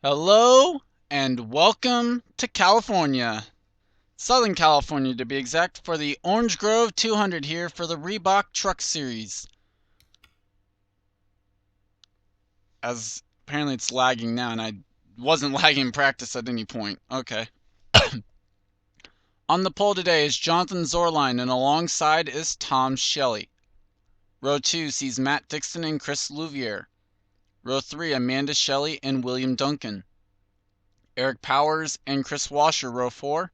Hello and welcome to California, Southern California to be exact, for the Orange Grove 200 here for the Reebok Truck Series. As apparently it's lagging now, and I wasn't lagging in practice at any point. Okay. On the pole today is Jonathan Zorline, and alongside is Tom Shelley. Row 2 sees Matt Dixon and Chris Louvier. Row 3, Amanda Shelley and William Duncan. Eric Powers and Chris Washer, row 4.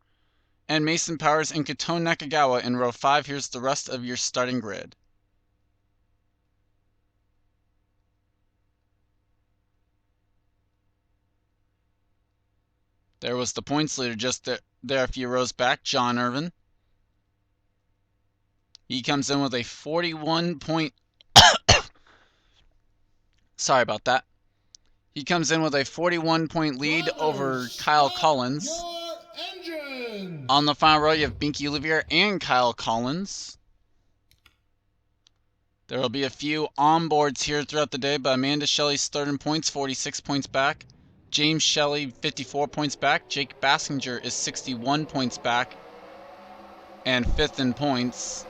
And Mason Powers and Katone Nakagawa in row 5. Here's the rest of your starting grid. There was the points leader just there a few rows back, John Irvin. He comes in with a 41 point... Sorry about that. He comes in with a 41-point lead over Kyle Collins. On the final row, you have Binky Olivier and Kyle Collins. There will be a few onboards here throughout the day, but Amanda Shelley's third in points, 46 points back. James Shelley, 54 points back. Jake Bassinger is 61 points back and 5th in points.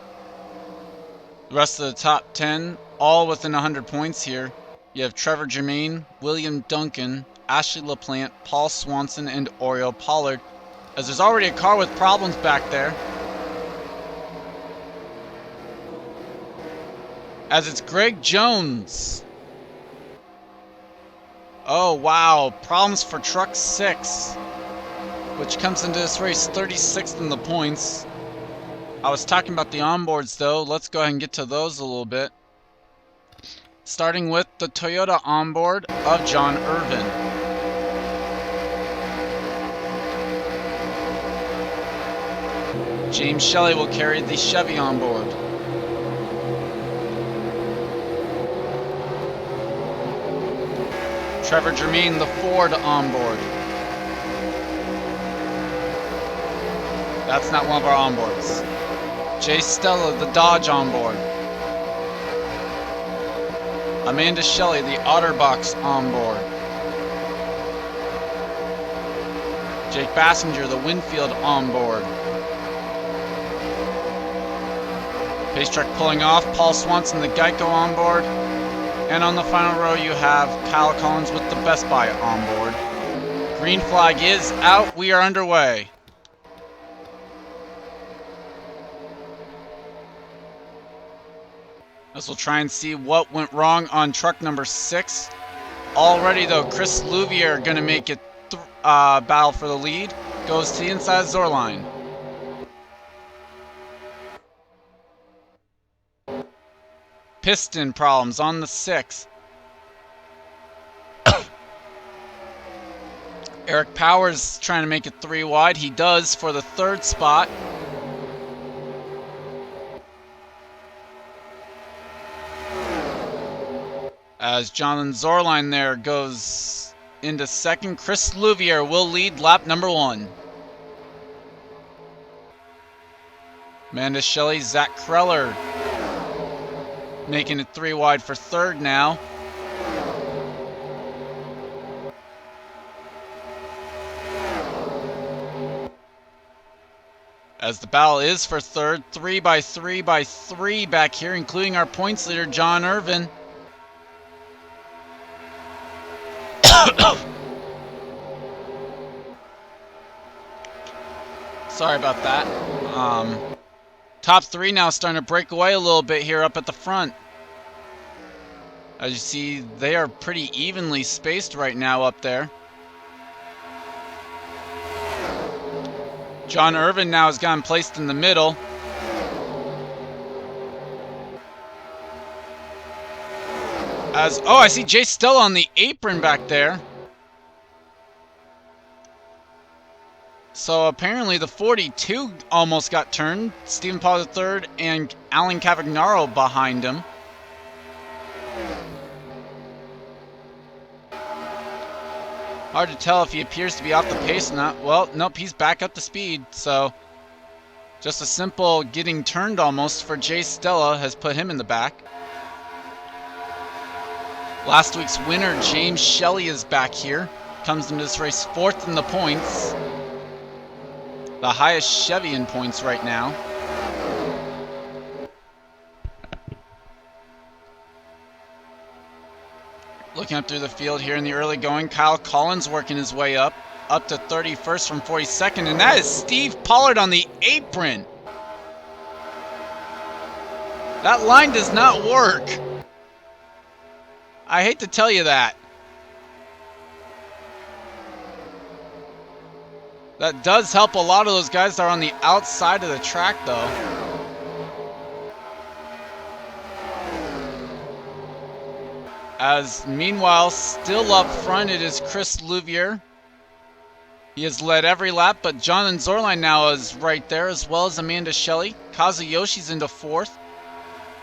The rest of the top 10, all within 100 points here. You have Trevor Germain, William Duncan, Ashley LaPlante, Paul Swanson, and Oriole Pollard, as there's already a car with problems back there. As it's Greg Jones. Oh, wow. Problems for Truck 6, which comes into this race 36th in the points. I was talking about the onboards, though. Let's go ahead and get to those a little bit. Starting with the Toyota onboard of John Irvin. James Shelley will carry the Chevy onboard. Trevor Germain, the Ford onboard. That's not one of our onboards. Jay Stella, the Dodge onboard. Amanda Shelley, the Otterbox onboard. Jake Bassinger, the Winfield onboard. Pace truck pulling off, Paul Swanson, the Geico onboard. And on the final row, you have Kyle Collins with the Best Buy onboard. Green flag is out. We are underway. As we'll try and see what went wrong on truck number 6. Already, though, Chris Louvier going to make it battle for the lead. Goes to the inside Zorline. Piston problems on the 6. Eric Powers trying to make it 3 wide. He does for the 3rd spot. As Jonathan Zorline there goes into 2nd. Chris Louvier will lead lap number 1. Amanda Shelley, Zach Kreller making it 3 wide for 3rd now. As the battle is for 3rd, 3 by 3 by 3 back here, including our points leader, John Irvin. Sorry about that. Top 3 now starting to break away a little bit here up at the front. As you see, they are pretty evenly spaced right now up there. John Irvin now has gotten placed in the middle. I see Jay Stella on the apron back there. So apparently the 42 almost got turned. Stephen Paul III and Alan Cavagnaro behind him. Hard to tell if he appears to be off the pace or not. Well, nope, he's back up to speed. So just a simple getting turned almost for Jay Stella has put him in the back. Last week's winner, James Shelley, is back here. comes into this race 4th in the points. The highest Chevy in points right now. Looking up through the field here in the early going, Kyle Collins working his way up to 31st from 42nd, and that is Steve Pollard on the apron. That line does not work. I hate to tell you that. That does help a lot of those guys that are on the outside of the track, though. As meanwhile, still up front, it is Chris Louvier. He has led every lap, but Jonathan Zorline now is right there, as well as Amanda Shelley. Kazuyoshi's into 4th.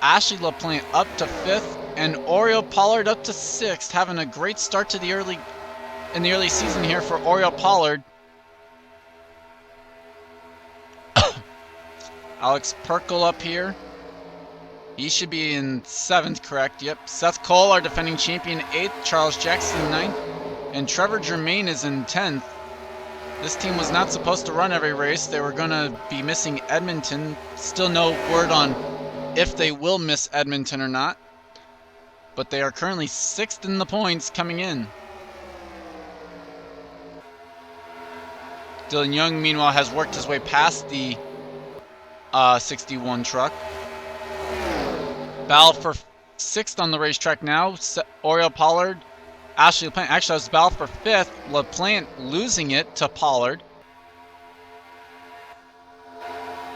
Ashley LaPlante up to 5th, and Oriole Pollard up to 6th, having a great start to the early season here for Oriole Pollard. Alex Perkle up here. He should be in 7th, correct? Yep. Seth Cole, our defending champion, 8th. Charles Jackson, 9th. And Trevor Germain is in 10th. This team was not supposed to run every race. They were going to be missing Edmonton. Still no word on if they will miss Edmonton or not. But they are currently 6th in the points coming in. Dylan Young, meanwhile, has worked his way past the 61 truck. Battle for 6th on the racetrack now. Oriole Pollard, Ashley LaPlante. Actually, that was battle for 5th. LaPlante losing it to Pollard.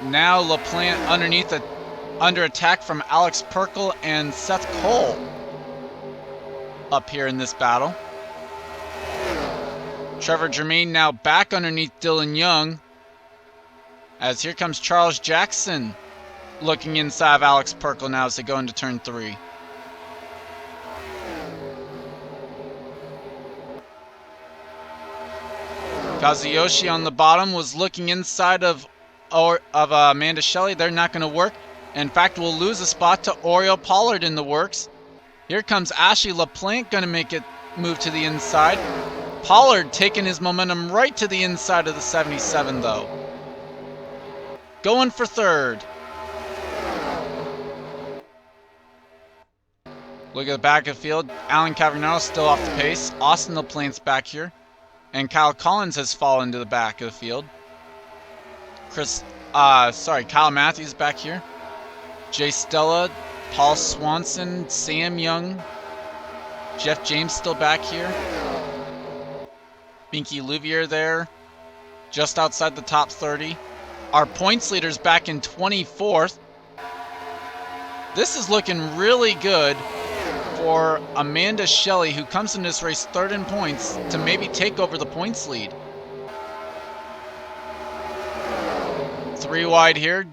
Now LaPlante under attack from Alex Perkle and Seth Cole up here in this battle. Trevor Germain now back underneath Dylan Young, as here comes Charles Jackson looking inside of Alex Perkle now as they go into turn 3. Kazuyoshi on the bottom was looking inside of Amanda Shelley. They're not going to work. In fact, we'll lose a spot to Oriole Pollard in the works. Here comes Ashley LaPlante, going to make it move to the inside. Pollard taking his momentum right to the inside of the 77, though. Going for 3rd. Look at the back of the field. Alan Cavagnaro still off the pace. Austin LaPlante's back here. And Kyle Collins has fallen to the back of the field. Kyle Matthews back here. Jay Stella, Paul Swanson, Sam Young. Jeff James still back here. Binky Louvier there. Just outside the top 30. Our points leader's back in 24th. This is looking really good for Amanda Shelley, who comes in this race 3rd in points, to maybe take over the points lead. 3 wide here.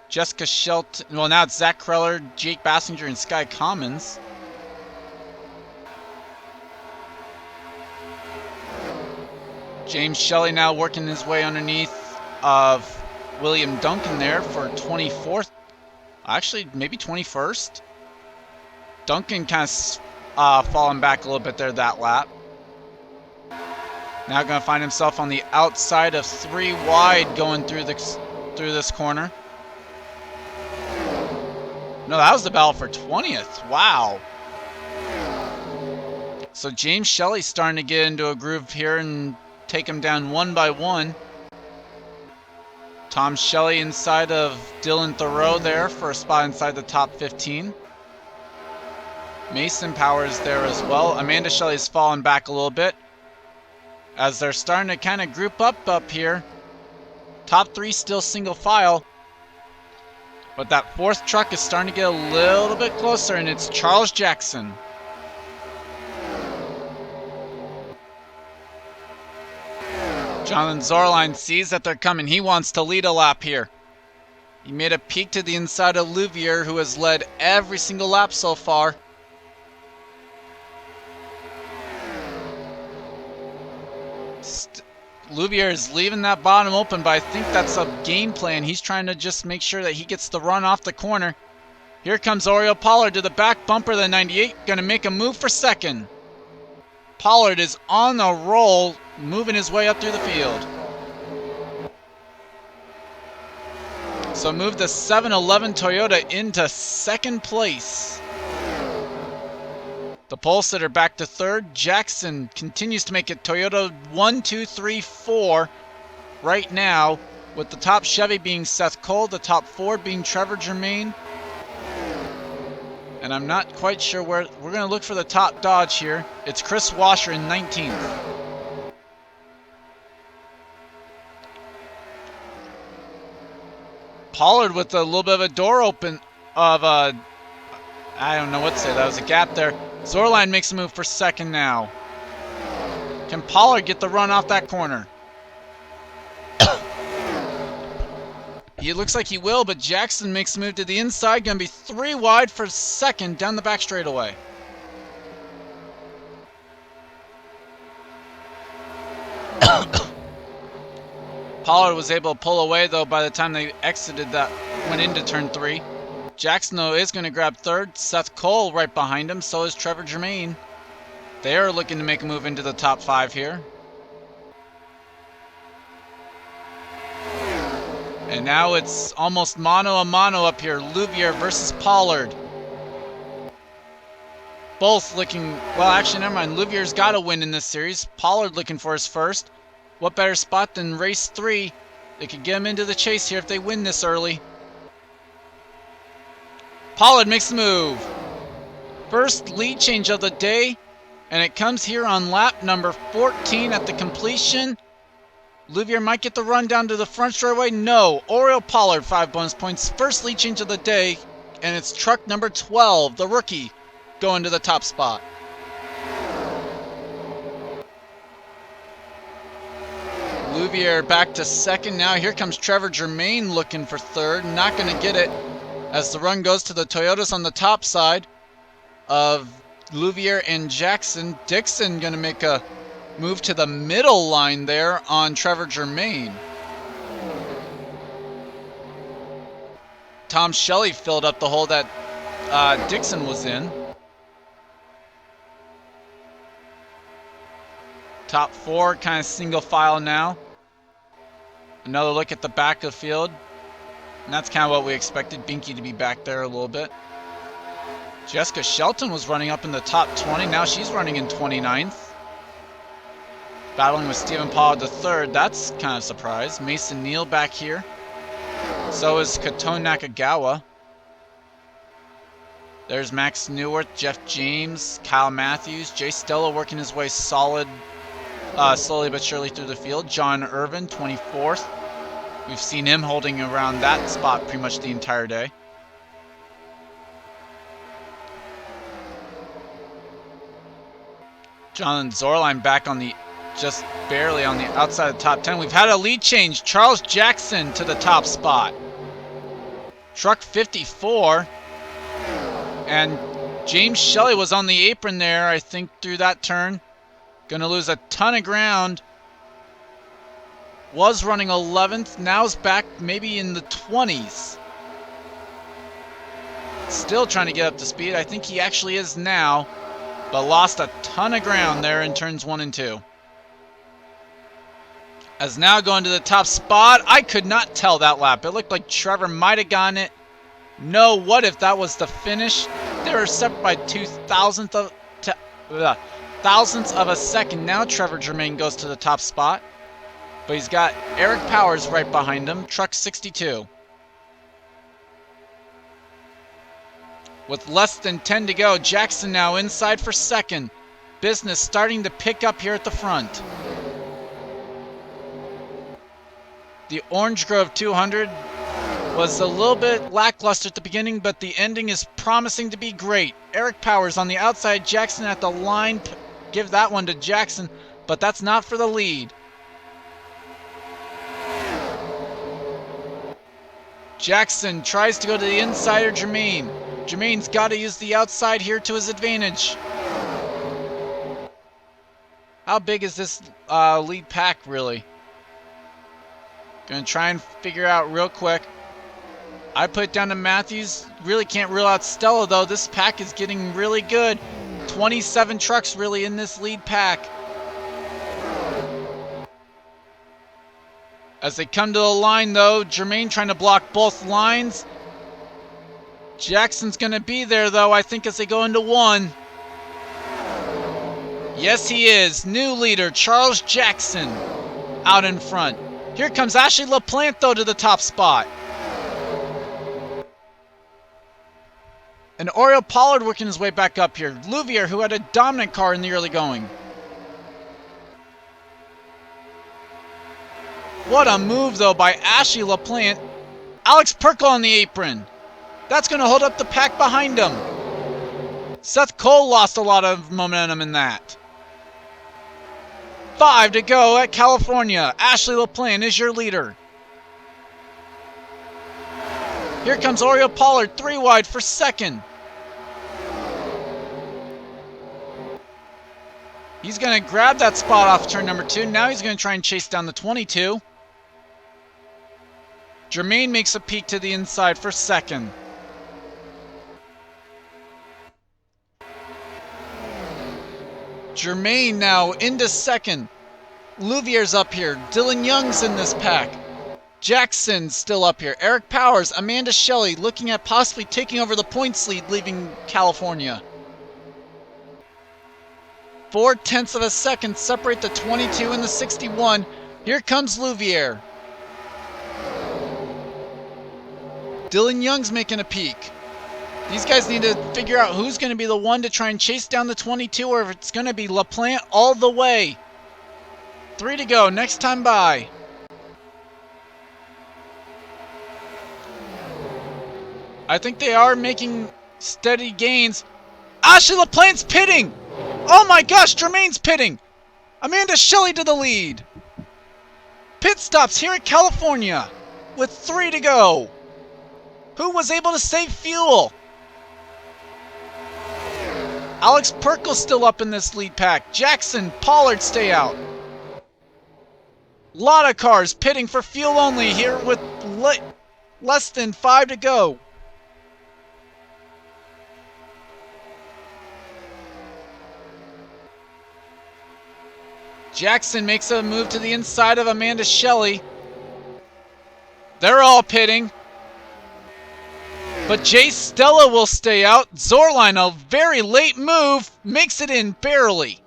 Jessica Shelton. Well, now it's Zach Kreller, Jake Bassinger, and Sky Commons. James Shelley now working his way underneath of William Duncan there for 24th. Actually, maybe 21st. Duncan kind of falling back a little bit there that lap. Now going to find himself on the outside of 3 wide going through this corner. No, that was the battle for 20th. Wow. So James Shelley's starting to get into a groove here and take him down one by one. Tom Shelley inside of Dylan Thoreau there for a spot inside the top 15. Mason Powers there as well. Amanda Shelley's fallen back a little bit as they're starting to kind of group up here. Top 3 still single file. But that 4th truck is starting to get a little bit closer, and it's Charles Jackson. Jonathan Zorline sees that they're coming. He wants to lead a lap here. He made a peek to the inside of Louvier, who has led every single lap so far. Louvier is leaving that bottom open, but I think that's a game plan. He's trying to just make sure that he gets the run off the corner. Here comes Oriole Pollard to the back bumper of the 98. Going to make a move for 2nd. Pollard is on a roll, moving his way up through the field. So move the 7-11 Toyota into second place. The pole sitter back to third. Jackson continues to make it Toyota 1, 2, 3, 4 right now, with the top Chevy being Seth Cole, the top Ford being Trevor Germain. And I'm not quite sure where. We're going to look for the top Dodge here. It's Chris Washer in 19th. Pollard with a little bit of a door open of a, I don't know what to say. That was a gap there. Zorline makes a move for second now. Can Pollard get the run off that corner? He looks like he will, but Jackson makes a move to the inside. Going to be 3 wide for second down the back straightaway. Pollard was able to pull away, though, by the time they exited that, went into turn 3. Jackson, though, is going to grab third. Seth Cole right behind him. So is Trevor Germain. They are looking to make a move into the top 5 here. And now it's almost mano a mano up here. Louvier versus Pollard. Both looking, well, actually, never mind. Louvier's got to win in this series. Pollard looking for his first. What better spot than race 3? They could get him into the chase here if they win this early. Pollard makes the move. First lead change of the day. And it comes here on lap number 14 at the completion. Louvier might get the run down to the front straightaway. No. Oriole Pollard, 5 bonus points. First lead change of the day. And it's truck number 12, the rookie, going to the top spot. Louvier back to second now. Here comes Trevor Germain looking for third. Not going to get it as the run goes to the Toyotas on the top side of Louvier and Jackson. Dixon going to make a move to the middle line there on Trevor Germain. Tom Shelley filled up the hole that Dixon was in. Top 4 kind of single file now. Another look at the back of the field. And that's kind of what we expected. Binky to be back there a little bit. Jessica Shelton was running up in the top 20. Now she's running in 29th. Battling with Stephen Pollard III. That's kind of a surprise. Mason Neal back here. So is Katon Nakagawa. There's Max Newworth, Jeff James, Kyle Matthews. Jay Stella working his way solid, slowly but surely through the field. John Irvin, 24th. We've seen him holding around that spot pretty much the entire day. Jonathan Zorline back on the, just barely on the outside of the top 10. We've had a lead change. Charles Jackson to the top spot. Truck 54. And James Shelley was on the apron there, I think, through that turn. Going to lose a ton of ground. Was running 11th. Now's back maybe in the 20s. Still trying to get up to speed. I think he actually is now. But lost a ton of ground there in turns 1 and 2. As now going to the top spot. I could not tell that lap. It looked like Trevor might have gotten it. No, what if that was the finish? They were separate by thousandths of a second. Now Trevor Germain goes to the top spot. But he's got Eric Powers right behind him. Truck 62. With less than 10 to go, Jackson now inside for second. Business starting to pick up here at the front. The Orange Grove 200 was a little bit lackluster at the beginning, but the ending is promising to be great. Eric Powers on the outside, Jackson at the line. Give that one to Jackson, but that's not for the lead. Jackson tries to go to the inside of Germain. Germain's got to use the outside here to his advantage. How big is this lead pack, really? Gonna try and figure out real quick. I put it down to Matthews. Really can't rule out Stella, though. This pack is getting really good. 27 trucks really in this lead pack. As they come to the line, though, Jermaine trying to block both lines. Jackson's going to be there, though, I think, as they go into one. Yes, he is. New leader, Charles Jackson, out in front. Here comes Ashley LaPlante, though, to the top spot. And Oriel Pollard working his way back up here. Louvier, who had a dominant car in the early going. What a move, though, by Ashley LaPlante. Alex Perkle on the apron. That's going to hold up the pack behind him. Seth Cole lost a lot of momentum in that. 5 to go at California. Ashley LaPlante is your leader. Here comes Oriel Pollard, 3 wide for second. He's going to grab that spot off turn number 2. Now he's going to try and chase down the 22. Jermaine makes a peek to the inside for second. Jermaine now into second. Louvier's up here. Dylan Young's in this pack. Jackson's still up here. Eric Powers, Amanda Shelley looking at possibly taking over the points lead, leaving California. 0.4 of a second separate the 22 and the 61. Here comes Louvier. Dylan Young's making a peek. These guys need to figure out who's going to be the one to try and chase down the 22, or if it's going to be LaPlante all the way. 3 to go, next time by. I think they are making steady gains. Ashley LaPlante's pitting! Oh my gosh, Jermaine's pitting! Amanda Shelley to the lead. Pit stops here at California with 3 to go. Who was able to save fuel? Alex Perkle still up in this lead pack. Jackson, Pollard stay out. Lot of cars pitting for fuel only here with less than 5 to go. Jackson makes a move to the inside of Amanda Shelley. They're all pitting. But Jay Stella will stay out. Zorline, a very late move, makes it in barely.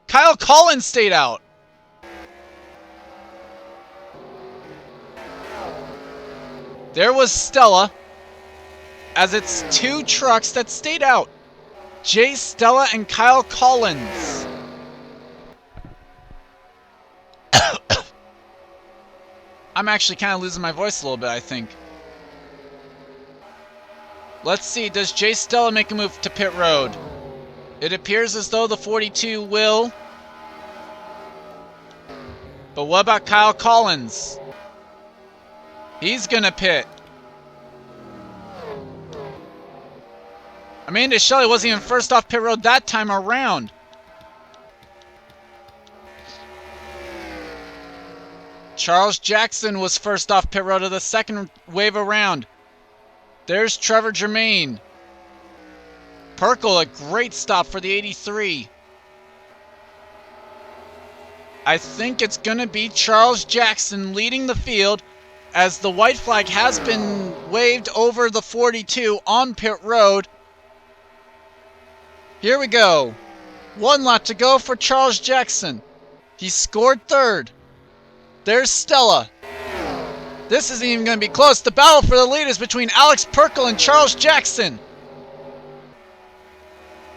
Kyle Collins stayed out. There was Stella, as it's 2 trucks that stayed out. Jay Stella and Kyle Collins. I'm actually kind of losing my voice a little bit, I think. Let's see, does Jay Stella make a move to pit road? It appears as though the 42 will. But what about Kyle Collins? He's gonna pit. Amanda Shelley wasn't even first off pit road that time around. Charles Jackson was first off pit road of the second wave around. There's Trevor Jermaine. Perkle, a great stop for the 83. I think it's going to be Charles Jackson leading the field as the white flag has been waved over the 42 on pit road. Here we go. 1 lap to go for Charles Jackson. He scored 3rd. There's Stella. This isn't even going to be close. The battle for the lead is between Alex Perkle and Charles Jackson.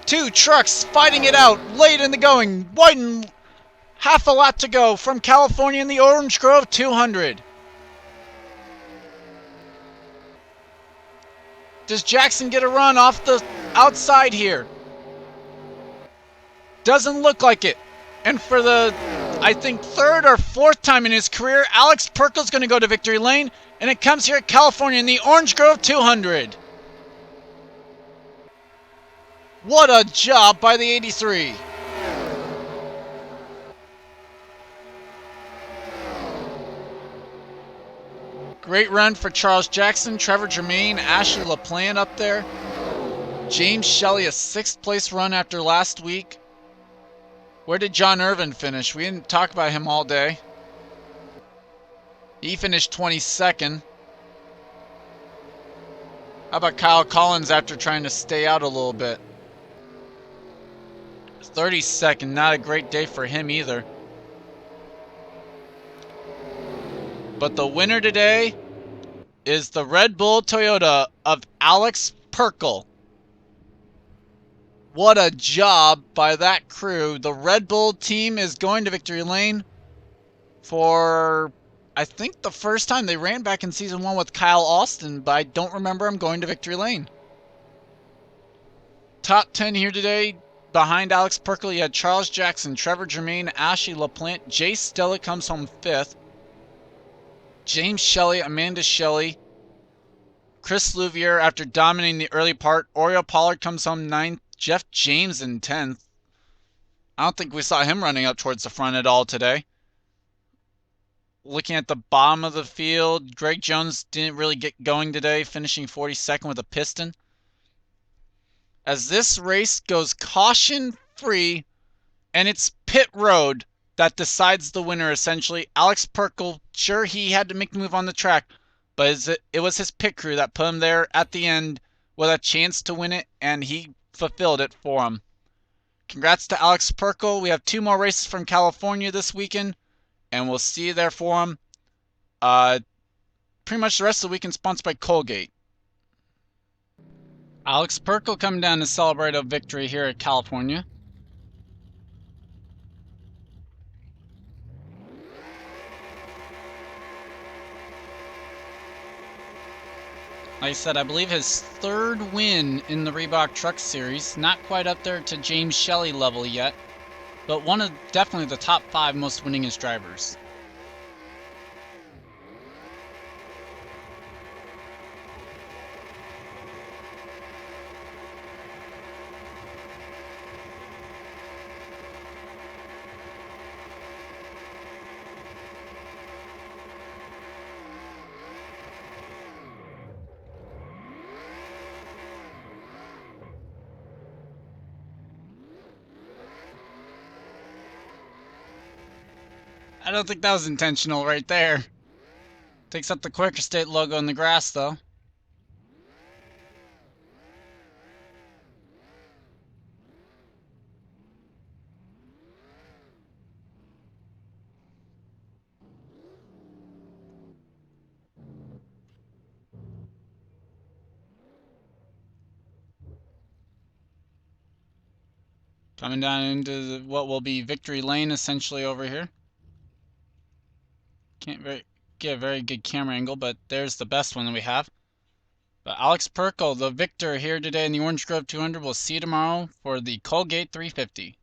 2 trucks fighting it out late in the going. Widen half a lap to go from California in the Orange Grove 200. Does Jackson get a run off the outside here? Doesn't look like it. And for the, I think, 3rd or 4th time in his career, Alex Perkle's going to go to victory lane, and it comes here at California in the Orange Grove 200. What a job by the 83. Great run for Charles Jackson, Trevor Jermaine, Ashley LaPlante up there. James Shelley, a 6th place run after last week. Where did John Irvin finish? We didn't talk about him all day. He finished 22nd. How about Kyle Collins after trying to stay out a little bit? 32nd, not a great day for him either. But the winner today is the Red Bull Toyota of Alex Perkle. What a job by that crew. The Red Bull team is going to victory lane for, I think, the first time. They ran back in Season 1 with Kyle Austin, but I don't remember him going to victory lane. Top 10 here today. Behind Alex Perkle, you had Charles Jackson, Trevor Germain, Ashley LaPlante. Jay Stella comes home 5th. James Shelley, Amanda Shelley, Chris Louvier after dominating the early part. Oriel Pollard comes home 9th. Jeff James in 10th. I don't think we saw him running up towards the front at all today. Looking at the bottom of the field, Greg Jones didn't really get going today, finishing 42nd with a piston. As this race goes caution-free, and it's pit road that decides the winner, essentially. Alex Perkle, sure, he had to make the move on the track, but it was his pit crew that put him there at the end with a chance to win it, and he fulfilled it for him. Congrats to Alex Perkle. We have 2 more races from California this weekend, and we'll see you there for him. Pretty much the rest of the weekend sponsored by Colgate. Alex Perkle coming down to celebrate a victory here at California. Like I said, I believe his 3rd win in the Reebok Truck Series. Not quite up there to James Shelley level yet, but one of definitely the top 5 most winningest drivers. I don't think that was intentional right there. Takes up the Quaker State logo in the grass, though. Coming down into what will be victory lane, essentially, over here. Can't get a very good camera angle, but there's the best one that we have. But Alex Perkle, the victor here today in the Orange Grove 200. We'll see you tomorrow for the Colgate 350.